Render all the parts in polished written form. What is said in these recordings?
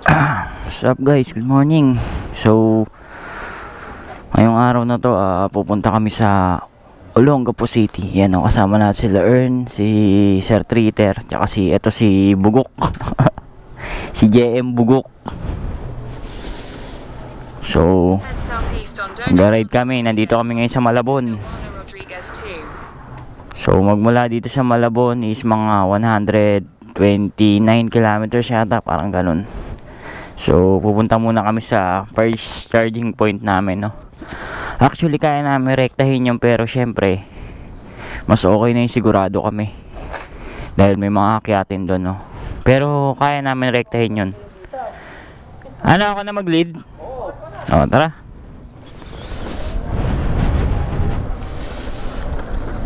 What's up guys, good morning. So ngayong araw na to pupunta kami sa Olongapo City. Yan o, kasama natin sila Ern, si Sir Treater, tsaka si Bugok. Si JM Bugok. So nag-ride kami, nandito kami ngayon sa Malabon. So magmula dito sa Malabon is mga 129 kilometers yata, parang ganun. So pupunta muna kami sa first charging point namin, no. Actually kaya namin rektahin yun, pero syempre mas okay na yung sigurado kami dahil may mga akyatin doon, no. Pero kaya namin rektahin yun. Ano, ako na mag-lead? O, tara.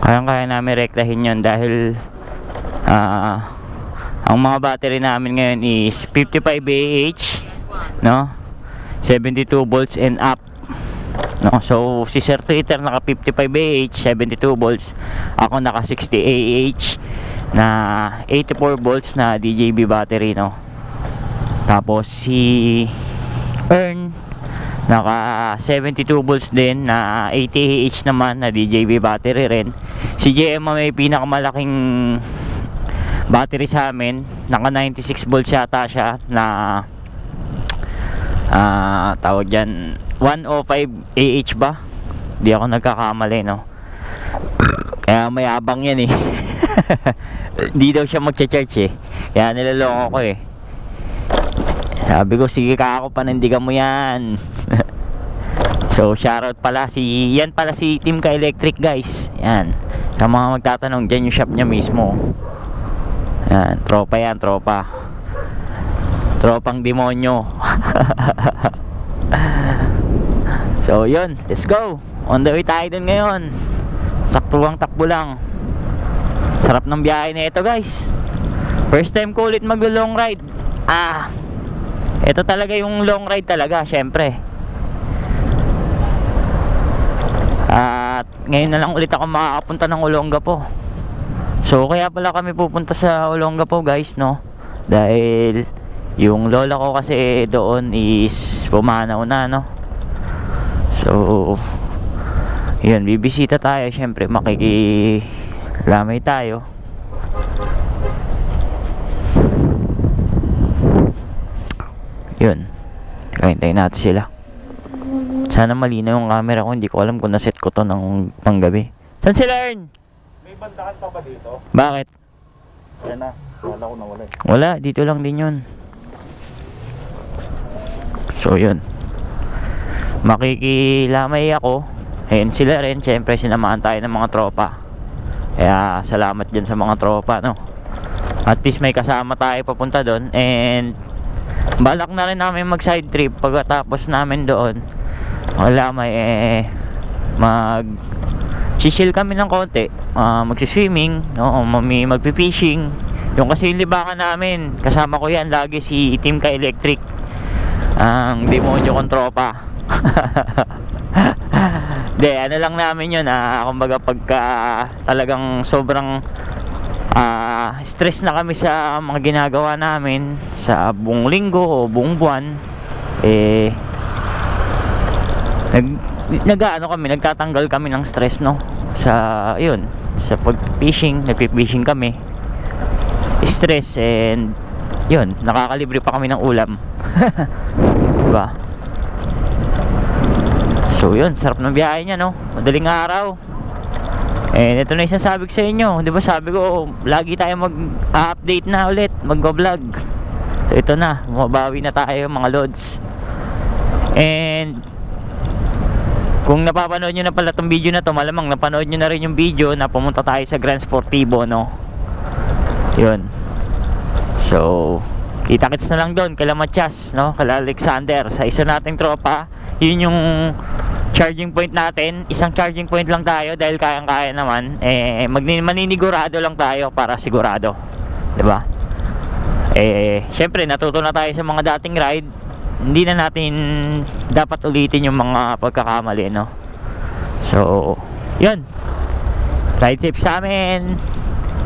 Kaya namin rektahin yun dahil ang mga battery namin ngayon is 55 Ah, no, 72 volts and up, no. So si Sir Twitter naka 55 Ah, 72 volts, ako naka 60 Ah na 84 volts na DJB battery, no. Tapos si Ern naka 72 volts din na 80 Ah naman na DJB battery rin. Si JM may pinakamalaking battery sa amin, naka 96 volts yata siya na tawag dyan 105 Ah ba? Di ako nagkakamali, no. Kaya may abang yan eh. Di daw siya magcha-charge eh, kaya nilaloko ko eh. Sabi ko, sige ka, ako panindigan mo yan. So shoutout pala yan pala si Team Ka Electric, guys. Yan, sa mga magtatanong, dyan yung shop niya mismo. Yan, tropa, tropang demonyo. So yun, let's go. On the way tayo dun ngayon. Saktuang takbo lang. Sarap ng biyahe na ito, guys. First time ko ulit mag-long ride. Ito talaga yung long ride talaga, syempre. At ngayon na lang ulit ako makakapunta ng Olongapo. So kaya pala kami pupunta sa Olongapo, guys, no, dahil yung lola ko kasi doon is pumanaw na, no. So yun, bibisita tayo, syempre makikilamay tayo. Yun, kahintayin natin sila. Sana malinaw yung camera ko, hindi ko alam kung naset ko to ng panggabi. Saan sila, Ern? May bandakan pa ba dito? Bakit? Ayan na, wala ko nawala eh. Wala, dito lang din yun. So yun, makikilamay ako. Ayun sila rin, syempre sinamahan tayo ng mga tropa. Kaya salamat dyan sa mga tropa, no. At least may kasama tayo papunta doon. And balak na rin namin mag side trip pagkatapos namin doon. Makilamay chill kami ng konti, magsiswimming, no, magpipishing. Yung kasi yung libangan namin, kasama ko yan lagi, si Team Ka Electric, ang demonyo kong tropa. De, ano lang namin yun, kumbaga pagka talagang sobrang stress na kami sa mga ginagawa namin sa buong linggo o buong buwan, nagtatanggal kami ng stress, no, sa yun, sa pag-fishing. Nagpi-fishing kami, stress, and yun, nakakalibre pa kami ng ulam. Diba? So yun, sarap ng biyahe niya, no, madaling araw. And ito na yung sasabi ko sa inyo, diba, sabi ko lagi tayo mag-update na ulit, mag-vlog. So ito na, mabawi na tayo, mga lods. And kung napapanood nyo na pala itong video na to, malamang napanood nyo na rin yung video na pumunta tayo sa Grand Sportivo, no. Yun. So kita-kits na lang doon kala Matias, no, kala Alexander, sa isa nating tropa. Yun yung charging point natin. Isang charging point lang tayo dahil kayang-kaya naman. Maninigurado lang tayo para sigurado, diba? Syempre natuto na tayo sa mga dating ride. Hindi na natin dapat ulitin yung mga pagkakamali, no. So yun, ride safe sa amin,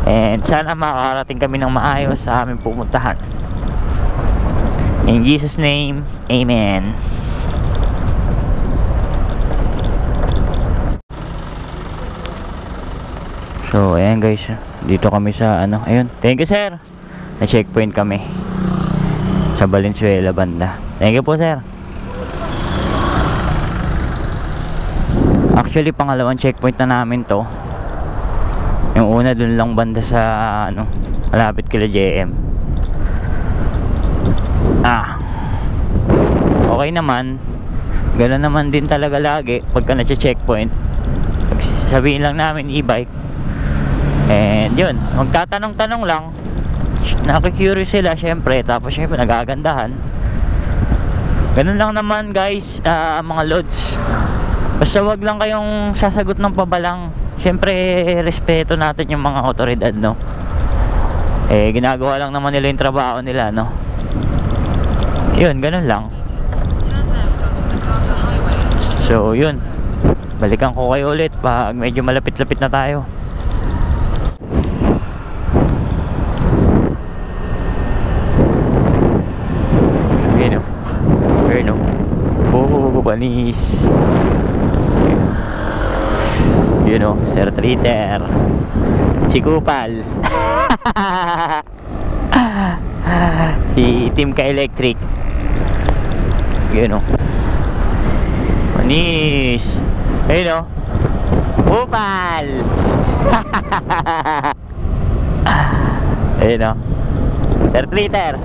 and sana makakarating kami ng maayos sa aming pupuntahan. In Jesus' name, Amen. So, ayan guys. Dito kami sa ano. Ayun. Thank you, sir. Na-checkpoint kami. Sa Valenzuela banda. Thank you po, sir. Actually, pangalawang checkpoint na namin to. Yung una dun lang banda sa ano, malapit kila JM. Okay naman. Gano'n naman din talaga lagi pagka na-checkpoint. Sabihin lang namin e-bike. And yun, magtatanong-tanong lang. Nakikurious sila syempre. Tapos syempre nagagandahan. Ganun lang naman guys, mga lods. Basta wag lang kayong sasagot ng pabalang. Syempre respeto natin yung mga otoridad, no. Ginagawa lang naman nila yung trabaho nila, no. Yun, ganun lang. So yun, balikan ko kayo ulit pag medyo malapit-lapit na tayo. Ayun o, panis. Yun o, Sir Treater, si Kupal. Si Team Ka-Electric. Yun o, panis. Ayun o, Kupal. Ayun o, Sir Treater.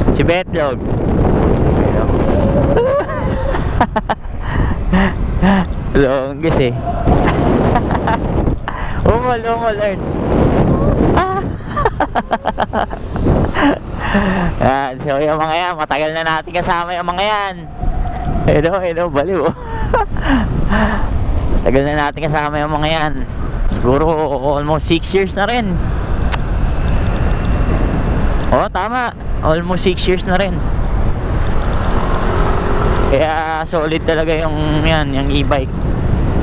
Si Betlog. Longest eh. Umol, earn. So yung mga yan, matagal na natin kasama yung mga yan. Hello, baliw. Tagal na natin kasama yung mga yan. Siguro almost 6 years na rin. Oh, tama. Almost 6 years na rin. Kaya solid talaga yung yan, yung e-bike.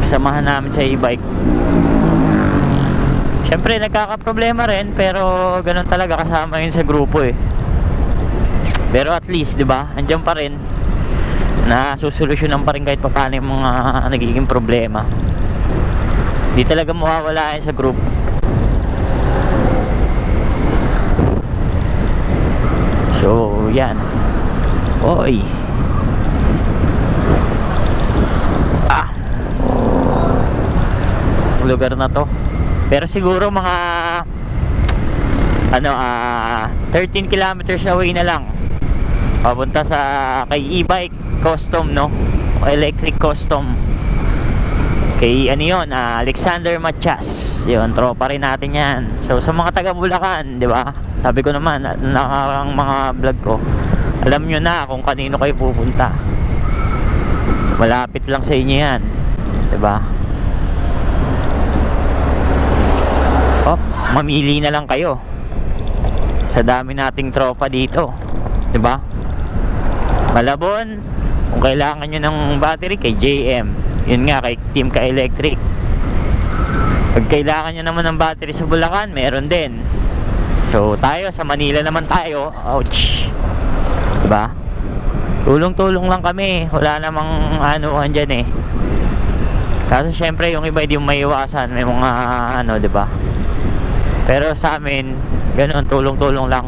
Kasamahan namin sa e-bike. Siyempre nagkakaproblema rin, pero ganun talaga, kasama yun sa grupo eh. Pero at least, 'di ba? Andiyan pa rin. Na susolusyonan pa rin kahit paano yung mga nagiging problema. Di talaga mawawala yan sa group. So, yan. Oy. Lugar na to. Pero siguro mga 13 kilometers away na lang. Papunta sa kay e-bike custom, no? Electric custom. Kay ano yun, Alexander Matias. Yun, tropa rin natin yan. So sa mga taga Bulacan, di ba? Sabi ko naman, nakarang mga vlog ko, alam nyo na kung kanino kayo pupunta. Malapit lang sa inyo yan, di ba? Oh, mamili na lang kayo sa dami nating tropa dito, di ba? Malabon, kung kailangan nyo ng battery, kay JM. Yun nga, kay Team Ka-Electric. Pag kailangan nyo naman ng battery sa Bulacan, meron din. So tayo sa Manila naman tayo. Ouch, diba? Tulong-tulong lang kami. Wala namang anuhan dyan eh. Kaso syempre yung iba hindi may iwasan. May mga diba? Pero sa amin, ganoon, tulong-tulong lang.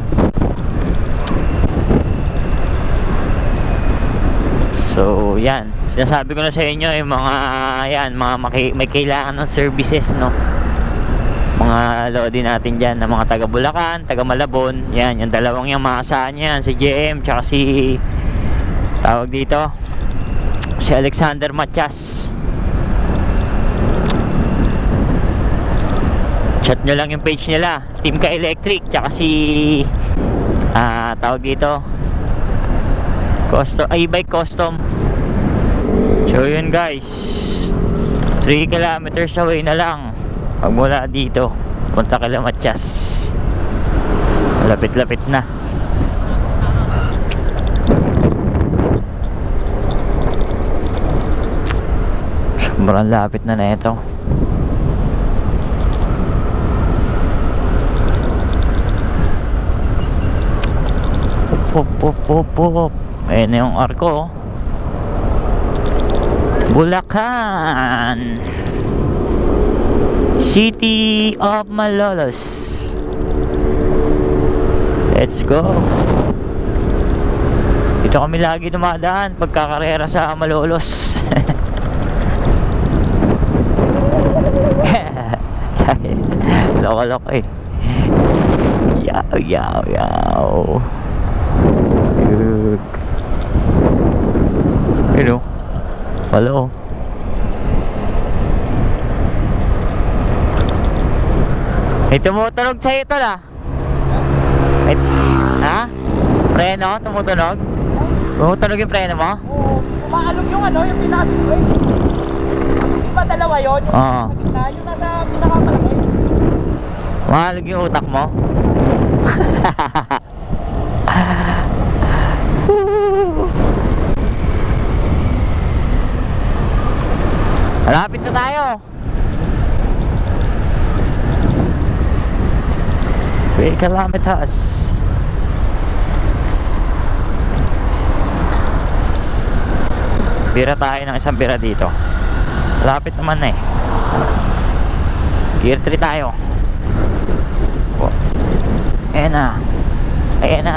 So yan, sinasabi ko na sa inyo yung mga yan, mga may kailangan ng services, no? Mga lodi natin dyan na mga taga Bulacan, taga Malabon. Yan, yung dalawang yung maasahan yan, si JM tsaka si tawag dito, si Alexander Matias. Chat nyo lang yung page nila, Team Ka-Electric, tsaka si tawag dito, custom, e-bike custom. So yun guys, 3 kilometers away na lang pag mula dito punta kila Matias. Lapit-lapit na. Sobrang lapit na ito. Hop, hop, hop, hop. Ayan na yung arko. Bulacan, City of Malolos. Let's go. Dito kami lagi dumadaan pagkakarera sa Malolos. Loko-loko eh. Yaw, yaw, yaw. Hello. Hello. May tumutunog sa'yo ito lah. Ha? Preno? Tumutunog? Tumutunog yung preno mo? Oo, umaalog yung ano, yung pinaka-display. Di ba dalawa yun? Yung Oo. nasa gitna, yung nasa pinaka-malaki. Mahalag yung utak mo? Malapit na tayo. 3 kilometers. Bira tayo ng isang bira dito. Malapit naman na eh. Gear 3 tayo. Oh. Ayan na. Ayan na.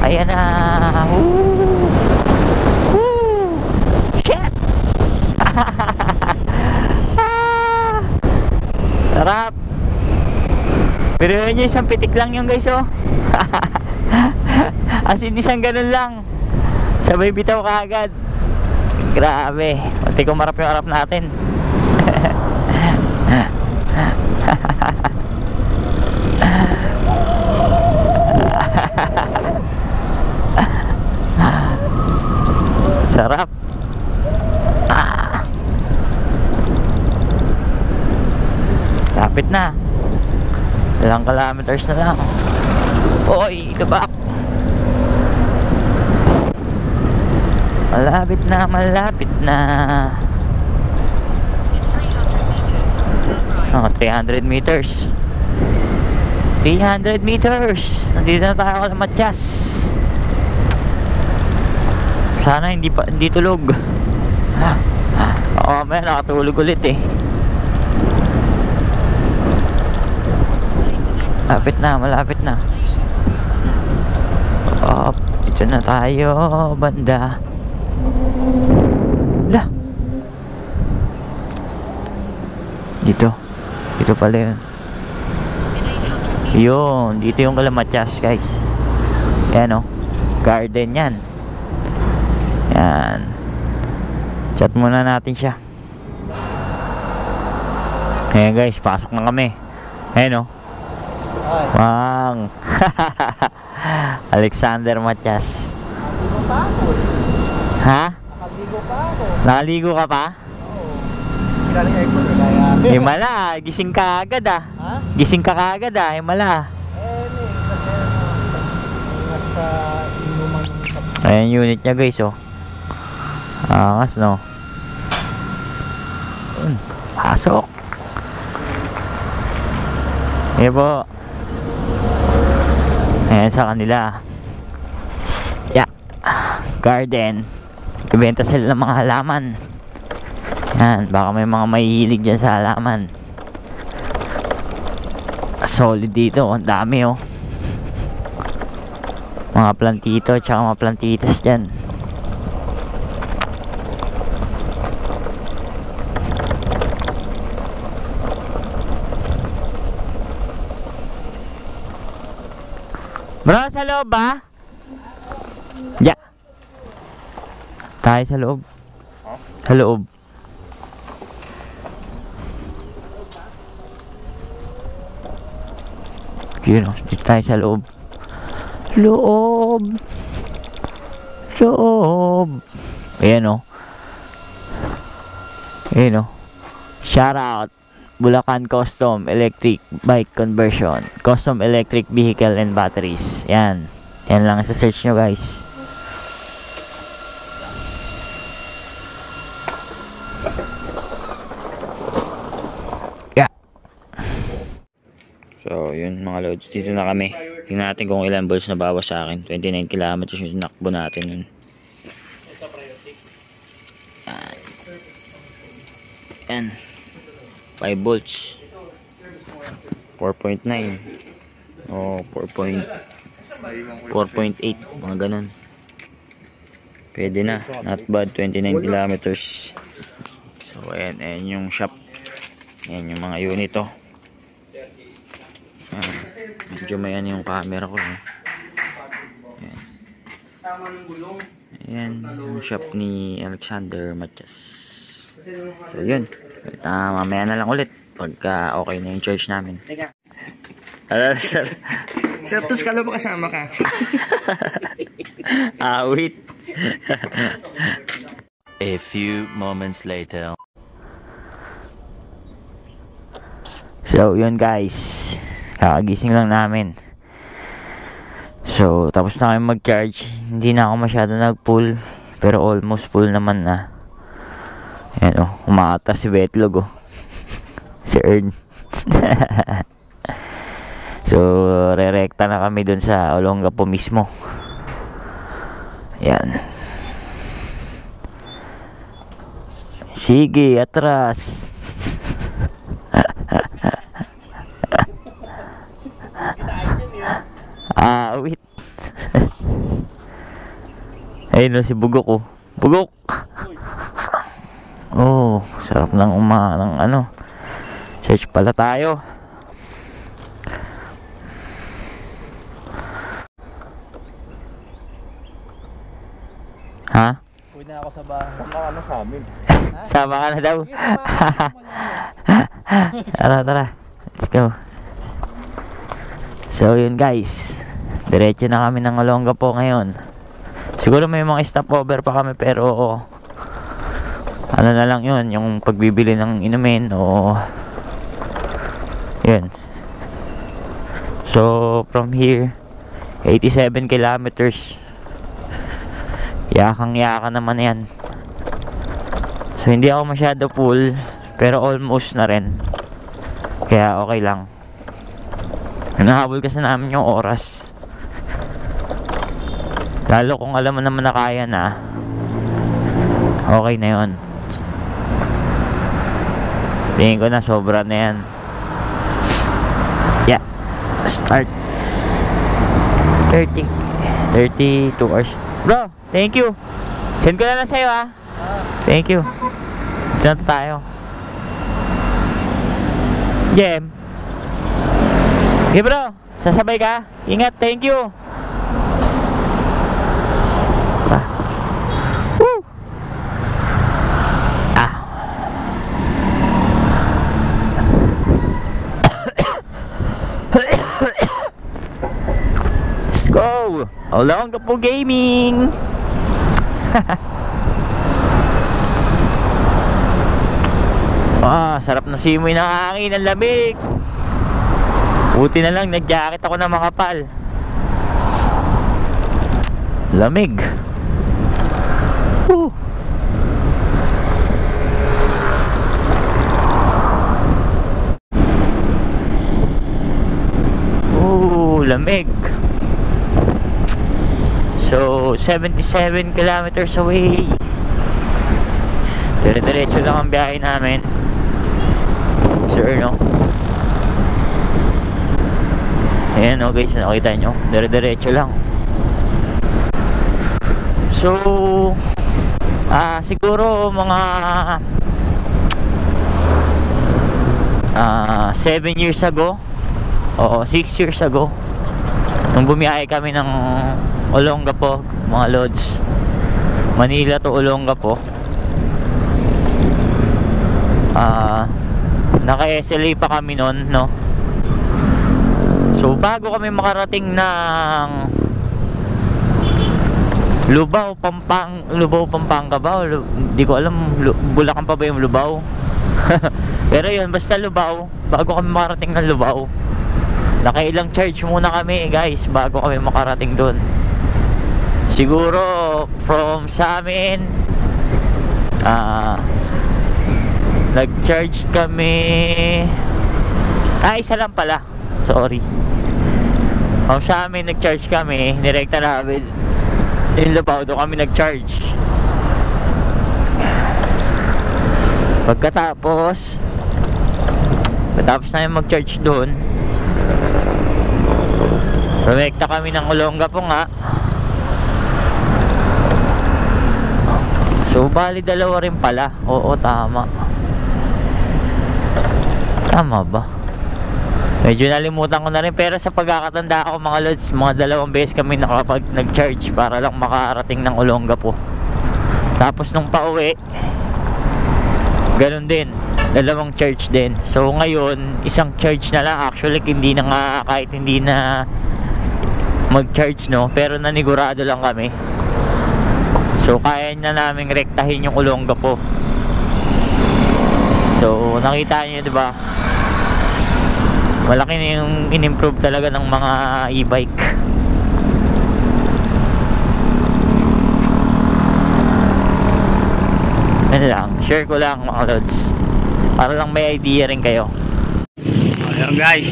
Ayan na. Woo! Woo! Shit! Sarap. Pero yun, isang pitik lang yung guys oh. As in isang ganun lang. Sabay bitaw ka agad. Grabe. Munti ko marap yung harap natin. Sarap. Lapit na. Ilang kilometers na lang. Oy, labak. Malapit na, malapit na. 300 meters. 300 meters. Nandito na tayo sa Matias. Sana hindi tulog. Oo, may nakatulog ulit eh. Malapit na, malapit na. Dito na tayo, banda. Lah. Dito pala yun. Yun, dito yung Kalamatias guys. Yan o, garden yan. Yan. Chat muna natin siya. Ayan guys, pasok na kami. Ayan o. Wang. Alexander Matias. Nakaligo pa ako. Ha? Nakaligo pa ako. Nakaligo ka pa? Oo. Sila ng aircon eh, kaya... Himala, gising ka agad ah. Ha? Gising ka agad ah, himala. Nasa inuman ng... Ayan yung unit niya guys oh. Angas no. Pasok. Ayan po. Ayan sa kanila. Yeah. Garden. Ibenta sila ng mga halaman. Yan. Baka may mga mahihilig dyan sa halaman. Solid dito. Ang dami oh. Mga plantito. Tsaka mga plantitas dyan. Bro, sa loob ba? Yeah. Tayo sa loob. Sa loob. Yun o, dito tayo sa loob. Loob. Loob. Ayan o. Ayan o. Shout out. Bulacan Custom Electric Bike Conversion, Custom Electric Vehicle and Batteries. Yan. Yan lang sa search nyo guys. Yeah. So So, yun mga loads. Dito na kami. Tingnan natin kung ilan balls na bawas sa akin. 29 kilometers yung nakbo natin nun. Yan. 5 volts. 4.9. O, 4.8. Mga ganun. Pwede na. Not bad. 29 kilometers. So, ayan. Ayan yung shop. Ayan yung mga unit, oh. Medyo may ano yung camera ko, eh. Ayan. Ayan yung shop ni Alexander Matias. So yun, mamaya na lang ulit pagka okay na yung charge namin. Sir, Tus, kala mo kasama ka. Awit. A few moments later. So yun guys, kakagising lang namin. So tapos na kami mag-charge. Hindi na ako masyado nag-pull, pero almost full naman na. Ayan, oh, umaatas si Betlog, oh. Si Ern. So re-recta na kami dun sa Olongapo mismo. Ayan. Sige, atras. Awit. Ayun na si Bugok, oh. Bugok. Oh, sarap ng ng ano. Search pala tayo. Ha? Uwi na ako sa bahay. Ano sa amin? Sama ka na daw. Tara. Let's go. So yun guys, diretso na kami ng Olongapo ngayon. Siguro may mga stopover pa kami, pero ano na lang yun, yung pagbibili ng inumin o yun. So from here 87 kilometers. Yakang-yaka naman yan. So hindi ako masyado full, pero almost na rin. Kaya okay lang. Nahabol kasi namin yung oras. Lalo kung alam mo naman na kaya na, okay na yun. Tingin ko na sobra na yan. Yeah. Start. 32 hours. Bro, thank you. Send ko na lang sa'yo, ha. Thank you. Diyan tayo. Jem. Okay bro, sasabay ka. Ingat, thank you. Woo. Let's go. Olongapo Gaming. Sarap na simoy ng hangin, ang lamig. Buti na lang nag-jacket ako ng mga pal. Lamig. Woo. Lamig. So 77 kilometers away. Dire-diretso lang ang biyahe namin. Sir, no? Ayan, oh guys, nakita nyo, dire-diretso lang. So siguro mga 7 years ago, o 6 years ago, nung bumiyahe kami ng Olongapo, mga lods, Manila to Olongapo, naka-SLA pa kami nun, no? So bago kami makarating ng Lubao, Pampanga ba? Hindi ko alam, Bulacan pa ba yung Lubao? Pero yun, basta Lubao. Bago kami makarating ng Lubao, nakailang charge muna kami, guys, bago kami makarating doon. Siguro from sa amin, nag-charge kami, isa lang pala. sorry. Sa amin, nag-charge kami, direkta namin. In Lubao, doon kami nag-charge. Pagkatapos namin mag-charge doon, rumekta kami ng Olongapo nga. So bali dalawa rin pala. Oo, tama. Tama ba? Medyo nalimutan ko na rin, pero sa pagkakatanda ko mga lods, mga 2 beses kami nakapag nag-charge para lang makarating ng Olongapo. Tapos nung pauwi, ganun din, 2 charge din. So ngayon, 1 charge na lang. Actually hindi na nga, kahit hindi na mag-charge, no, pero nanigurado lang kami. So kaya na namin rektahin yung Olongapo. So nakita niyo, 'di ba? Malaki na yung in-improve talaga ng mga e-bike. Ano lang, share ko lang mga lods, para lang may idea rin kayo. Ayun guys,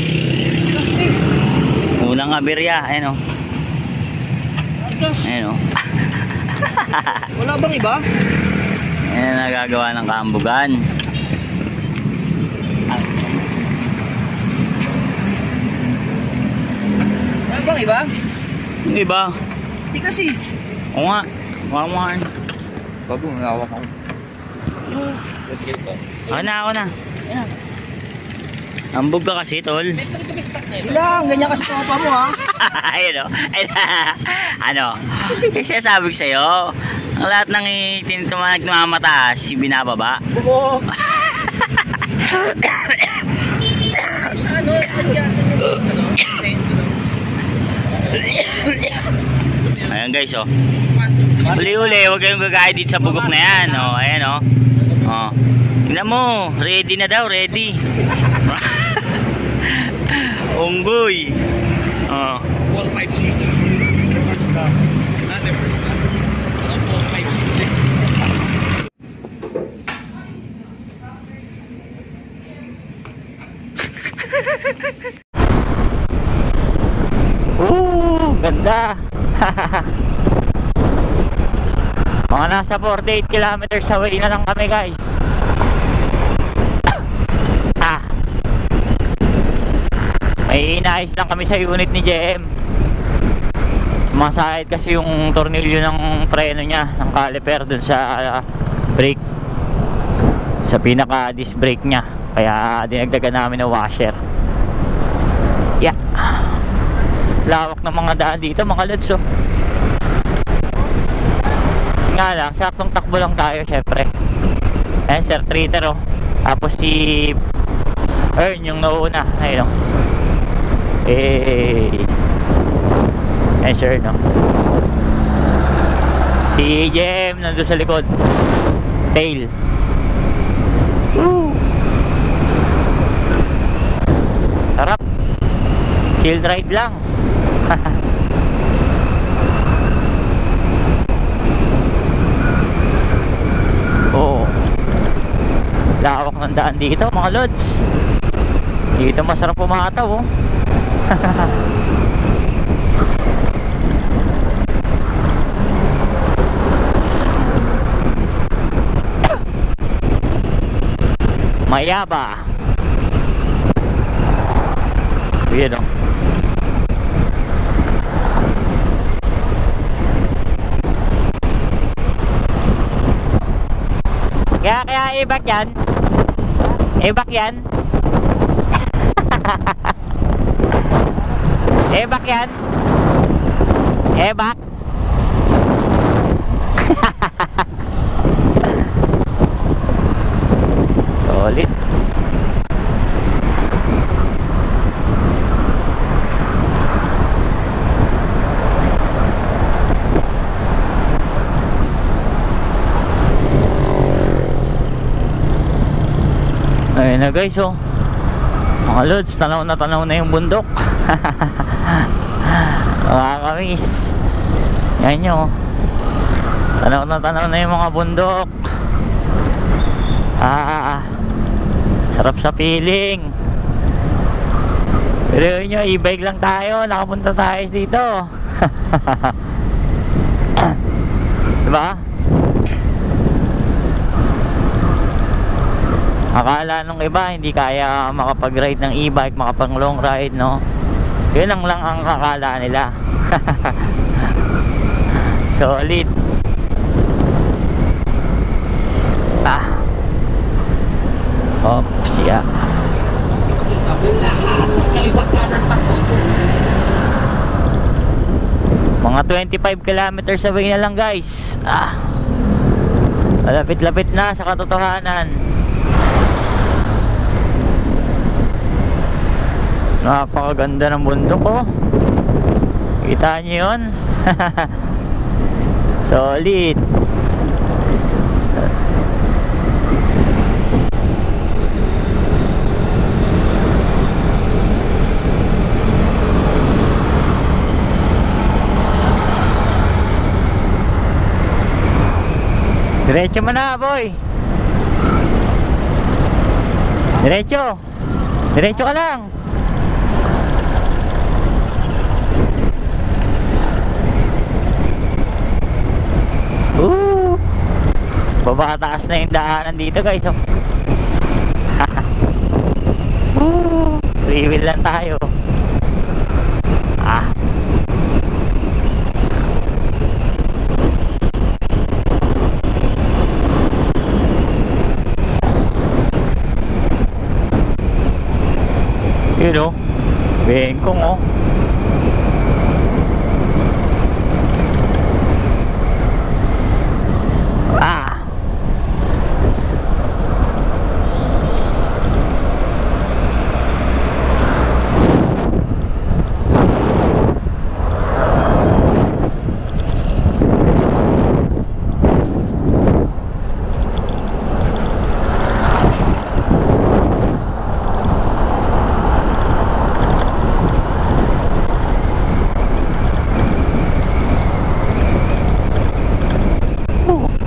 unang aberya. Ayun o. Ayun o. Wala bang iba? Ayan, nagagawa ng kaambugan. Wala bang iba? Yung iba? Hindi kasi. Oo nga, warm. Bago nangawak ako. Ako na. Ambog ka kasi, tol. Ilang, ganyan kasi tropa mo ha. Ayun o. Ano? Kasi sabi ko sa'yo, ang lahat ng nagmamataas, binababa. Oo. Sa ano? Ayan guys, oh. Uli-uli, huwag kayong gagaya dito sa bugok na yan. Oh, ayan, oh. Oh. Tingnan mo, ready na daw, ready. Unggoy. Oh. 456. Ganda. Mga nasa 48 kilometers away na lang kami guys. May inaayos lang kami sa unit ni JM. Masahid kasi yung tornilyo ng preno niya, ng caliper dun sa brake, sa pinaka disc brake niya. Kaya dinagdagan namin ng washer. Yeah. Lawak ng mga daan dito mga lods, oh. Nga lang, saktong takbo lang tayo syempre. Ayan, Sir Treater, oh. Tapos si Ern yung nauna. Ayun, oh. Ayan, Sir, no. Si JM nandun sa likod. Tail. Woo. Sarap. Chill ride lang. Oo. Lawak ng daan dito mga lods. Dito masarap pumataw, oh. Mayaba. Ayan, oh. Kaya ibak yan. Ibak yan. Ebak yan. Ebak. Solid. Ayun na guys, oh. Mga lods, tanaw na yung bundok. Nakakamiss. Yan nyo, tanaw na yung mga bundok. Sarap sa feeling. Pero yun nyo, e-bike lang tayo. Nakapunta tayo dito. Diba? Akala nung iba hindi kaya makapag-ride ng e-bike, makapang long ride, no? Yun lang ang akala nila. Solid. Oops, yeah. Mga 25 kilometers away na lang, guys. Malapit-lapit na sa katotohanan. Napakaganda ng bundok, oh. Kita nyo yun? Solid. Diretso mo na, boy. Diretso. Diretso ka lang. Babataas na yung daanan dito, guys, oh. Free wheel lang tayo. Yun, oh. Bengkong, oh.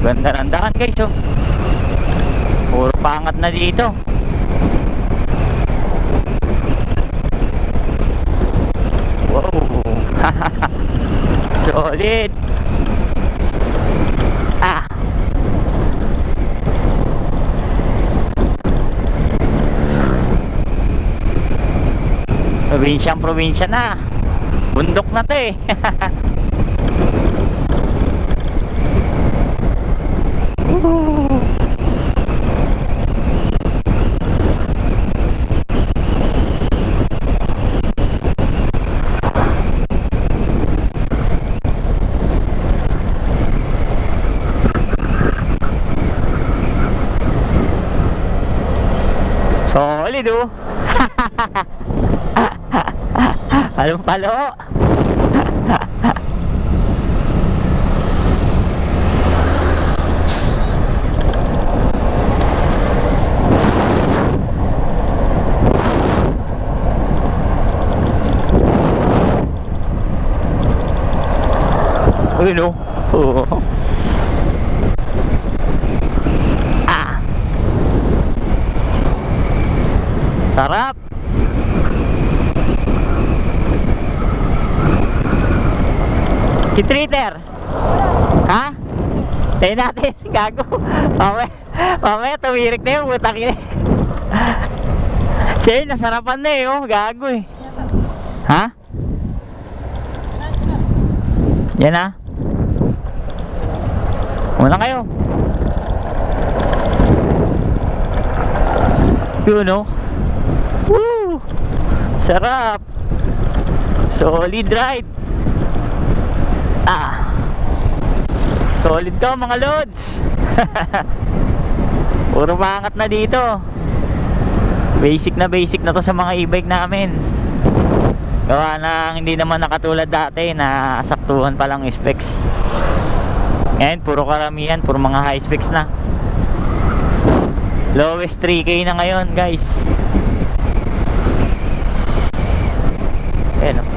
Ganda ng daan, guys, oh. Puro pangat na dito. Wow. Solid. Probinsya na. Bundok na to, eh. Solid, oh. Palong-palo. Uy, no. Sarap. Kitreater. Ha? Tayo natin. Gago. Mamaya tumirik na yung butak yun. Siya yun, nasarapan na, eh, oh. Gago, eh. Ha? Yan, ha? Muna kayo. Yun, oh. Woo! Sarap. Solid ride. Solid to, mga loads. Puro mangat na dito. Basic na to sa mga e-bike namin. Gawa na hindi naman nakatulad dati na saktuhan pa lang specs. Ngayon puro karamihan, puro mga high specs na. Lowest 3K na ngayon, guys. Ayan, oh.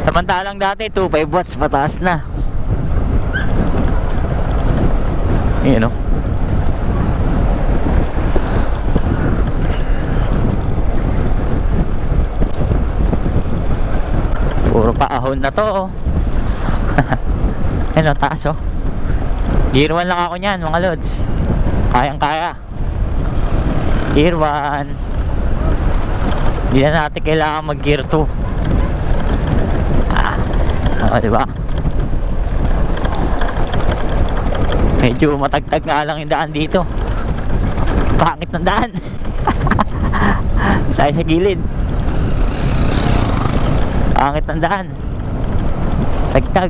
Samantalang dati 2.5 watts pataas na. Ayan, oh. Panahon na to. Ano, taas oh. Gear 1 lang ako niyan mga lods. Kayang kaya. Gear 1. Hindi na natin kailangan mag gear 2. Diba? Medyo matagtag nga lang yung daan dito. Pangit ng daan. Tayo sa gilid. Pangit ng daan. Tagtag.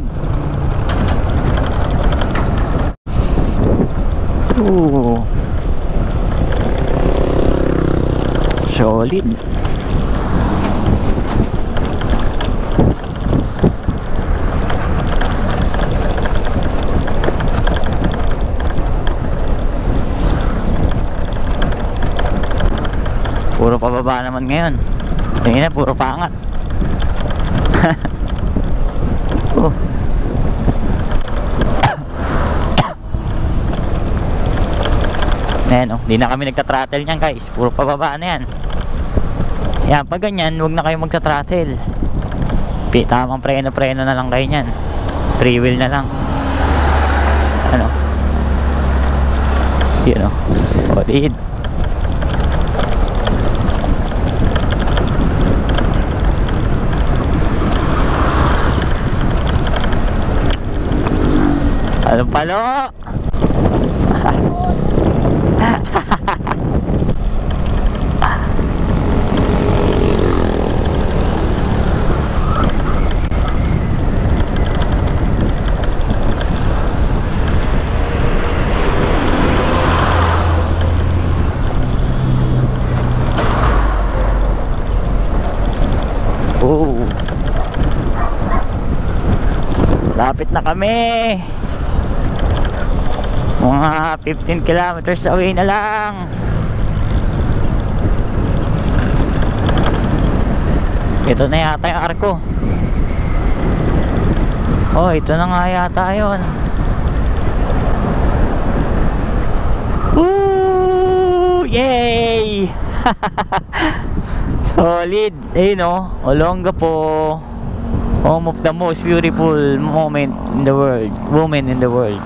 Solid. Puro pababa naman ngayon. Tingin na, puro pangat. Oh. Ayan oh, di na kami nagta-throttle niyan guys. Puro pababa na yan. Yan, pag ganyan, huwag na kayo magta-throttle. Tamang preno-preno na lang kayo niyan. Free wheel na lang. Ano? Yun oh. Solid. Anong palo? Lapit na kami. Mga 15 kilometers away na lang. Ito na yata yung arko. Oh, ito na nga yata yun. Woo! Yay! Solid. Ayun oh, Olongapo, home of the most beautiful moment in the world. Woman in the world.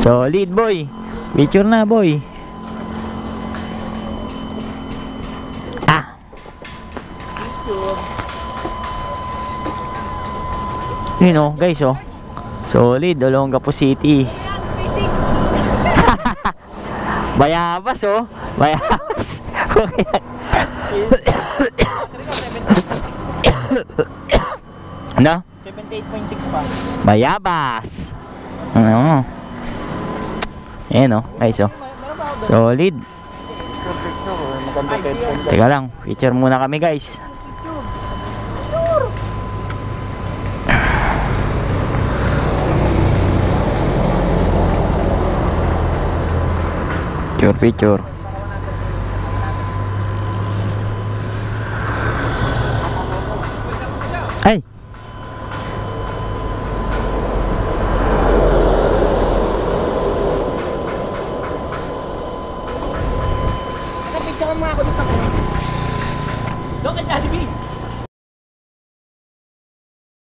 Solid boy. Picture na boy. Yun oh guys oh. Solid. Olongapo City. Bayabas oh. Bayabas. Ano? 78.6 pa. Bayabas. Ano? Ayan o, guys o. Solid. Teka lang, picture muna kami guys. Picture. Ay!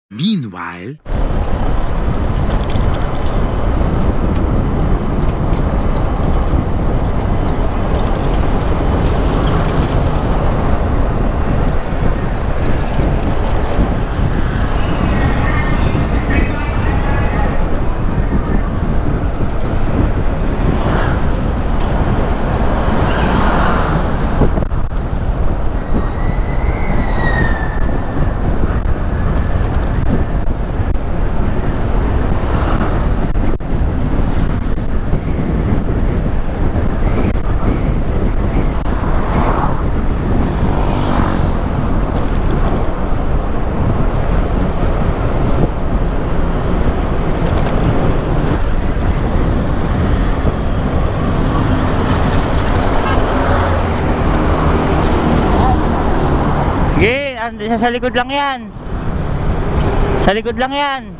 Meanwhile, sa likod lang yan. Sa likod lang yan.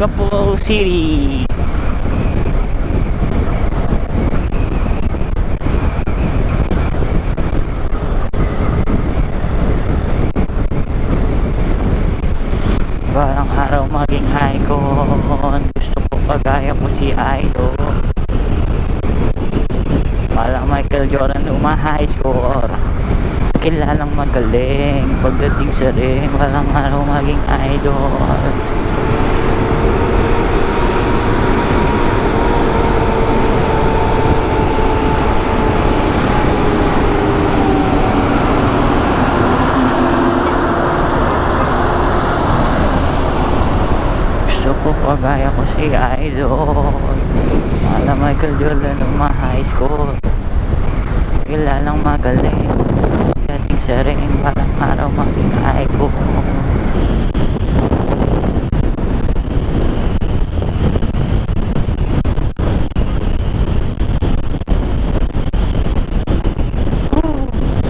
Olongapo City. Balang araw maging icon. Gusto ko kagaya ko si Idol. Balang Michael Jordan high score. Kilalang magaling pagdating sa ring. Balang araw maging idol. Gusto ko kagaya ko si Idol. Balang Michael Jordan high score. Kilalang magaling dating sa ring, parang araw maging icon.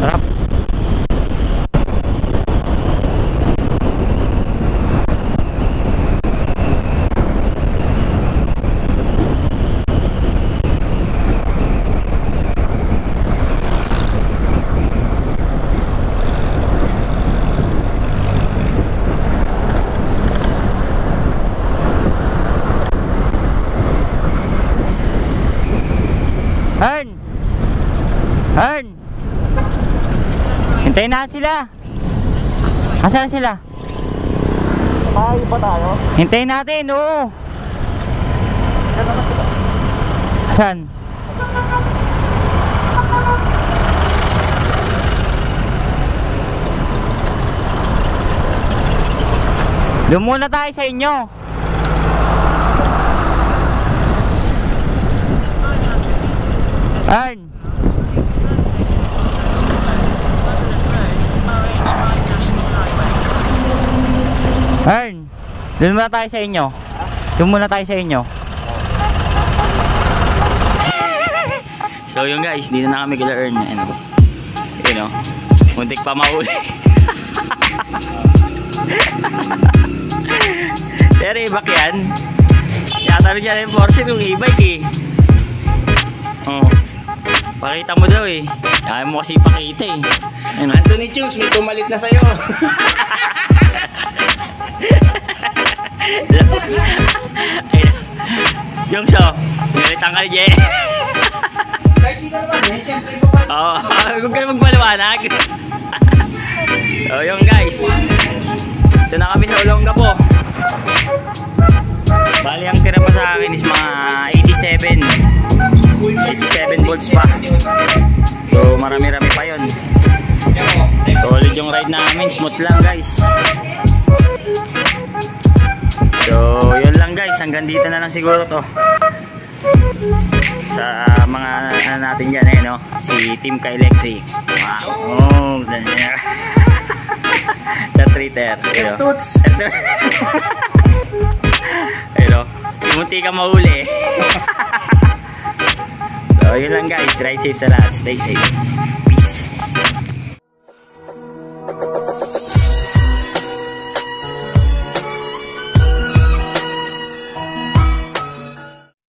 Sarap. Hern! Hern! Hintayin na sila. Asan sila? Tayo pa tayo? Hintayin natin, oo. Asan? Doon muna tayo sa inyo. Hern! Hern! Doon muna tayo sa inyo. Doon muna tayo sa inyo. So yun guys, dito na kami kila Ern. Ano, muntik pa mahuli. Pero ibak yan. Yata rin dyan yung force yung e-bike eh. Oh, pakita mo daw eh. Ayaw mo kasi pakita eh. Ano? Anthony Chus, may tumalit na sa'yo. Yung so, nalitan ka ni Jay. Kahit di ka naman eh, siyempre ko pa. Oo, huwag ka na magpaliwanag. So yung guys, ito na kami sa Olongapo. Bali ang tira pa sa akin is mga 87 volts pa. So marami-rami pa yun. Solid yung ride namin, smooth lang guys. So yun lang guys, hanggang dito na lang siguro to sa mga ano natin dyan eh, no? Si Team Ka Electric. Wow, sa Twitter, Toots. Pero munti ka mahuli. So yun lang guys, ride safe sa lahat, stay safe.